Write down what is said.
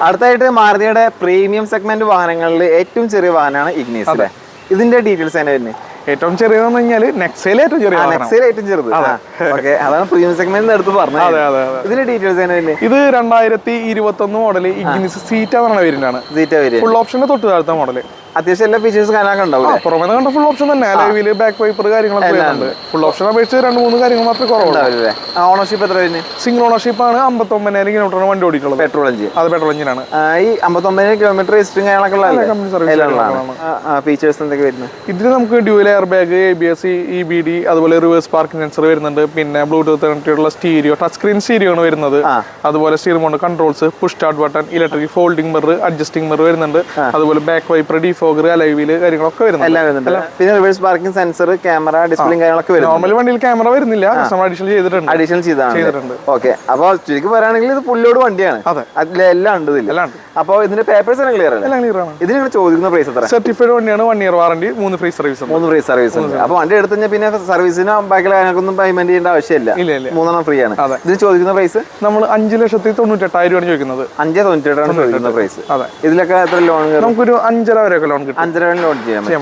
അടുത്തായിട്ട് മാരുതിയുടെ premium segment വാഹനങ്ങളിൽ ഏറ്റവും ചെറിയ വാഹനമാണ് ഇഗ്നിസ് അല്ലേ? ഇതിന്റെ ഡീറ്റെയിൽസ് തന്നെ വരുന്നത് ഏറ്റവും ചെറിയതെന്ന് പറഞ്ഞാൽ നെക്സയിൽ ഏറ്റവും ചെറിയ നെക്സയിൽ ഏറ്റവും ചെറുത്. ഓക്കെ, അതാണ് പ്രീമിയം സെഗ്മെന്റ് എടുത്ത് പറഞ്ഞത്. ഇതിന്റെ ഡീറ്റെയിൽസ് തന്നെ വരുന്നത് ഇത് 2021 മോഡല് ഇഗ്നിസ് സീറ്റ പറഞ്ഞ വേരിയന്റാണ്. സീറ്റ വേരിയന്റ് ഫുൾ ഓപ്ഷന്റെ തൊട്ട് താഴത്തെ മോഡല്. അത്യാവശ്യം എല്ലാ ഫീച്ചേഴ്സും കാര്യങ്ങളൊക്കെ ഉണ്ടാവും. പുറമെ കണ്ട ഫുൾ ഓപ്ഷൻ തന്നെ, അലവില് ബാക്ക് വൈപ്പർ കാര്യങ്ങളൊക്കെ വരുന്നുണ്ട്. ഫുൾ ഓപ്ഷൻ അപേക്ഷിച്ച് 2-3 കാര്യങ്ങൾ മാത്രമേ കുറവുണ്ടാവില്ലേ. ഓണർഷിപ്പ് എത്ര വരുന്നത്? സിംഗിൾ ഓണർഷിപ്പ് ആണ്. 59,000 കിലോമീറ്ററാണ് വണ്ടി ഓടിയിട്ടുള്ളത്. Petrol engine. അത് പെട്രോൾ എഞ്ചിനാണ്. ഈ 59,000 കിലോമീറ്റർ രജിസ്റ്ററിംഗ് ഫീച്ചേഴ്സ് എന്തൊക്കെ വരുന്നത്? ഇതിന് നമുക്ക് dual air bag, ABS, EBD, അതുപോലെ റിവേഴ്സ് പാർക്കിംഗ് സെൻസർ വരുന്നുണ്ട്. പിന്നെ ബ്ലൂടൂത്ത് കണക്റ്റഡുള്ള സ്റ്റീരിയോ, ടച്ച് സ്ക്രീൻ സ്റ്റീരിയോ ആണ് വരുന്നത്. അതുപോലെ steering mode controls, push start button, electric folding mirror, adjusting mirror വരുന്നുണ്ട്. അതുപോലെ ബാക്ക് വൈപ്പർ, ഡിഫോഗർ, അലൈവില് കാര്യങ്ങളൊക്കെ വരുന്നുണ്ട്. പിന്നെ reverse parking sensor, camera, display കാര്യങ്ങളൊക്കെ വരും. നോർമൽ വണ്ടിയിൽ ക്യാമറ വരുന്നില്ല, കസ്റ്റമർ അഡീഷണൽ ചെയ്തിട്ടുണ്ട്. ഓക്കെ, അപ്പോൾ ചുരുക്കി പറയുകയാണെങ്കിൽ ഇത് ഫുള്ളോട് വണ്ടിയാണ്. എല്ലാം ഉണ്ട് ഇതിൽ. അപ്പോൾ ഇതിന്റെ പേപ്പേഴ്സ് എല്ലാം ക്ലിയർ ആണ്. ഇതിന് ചോദിക്കുന്ന പ്രൈസ് എത്ര? സർട്ടിഫൈഡ് വണ്ടിയാണ്. 1 year warranty, 3 free service. 3 free service ഉണ്ട്. അപ്പോൾ വണ്ടി എടുത്തു കഴിഞ്ഞാൽ പിന്നെ സർവീസിന് ബാക്കിയുള്ള കാര്യങ്ങൾക്കൊന്നും പേയ്മെന്റ് ചെയ്യേണ്ട ആവശ്യമില്ല. 3 ഫ്രീ ആണ്. ഇതിന് ചോദിക്കുന്ന പ്രൈസ് നമ്മൾ 5,98,000 ചോദിക്കുന്നത്. 5,98,000 ചോദിക്കുന്ന പ്രൈസ്. ഇതിലൊക്കെ എത്ര ലോൺ? നമുക്കൊരു 5.5 വരെയൊക്കെ ലോൺ കിട്ടും. 5.5 ലോൺ ചെയ്യാൻ പറ്റും.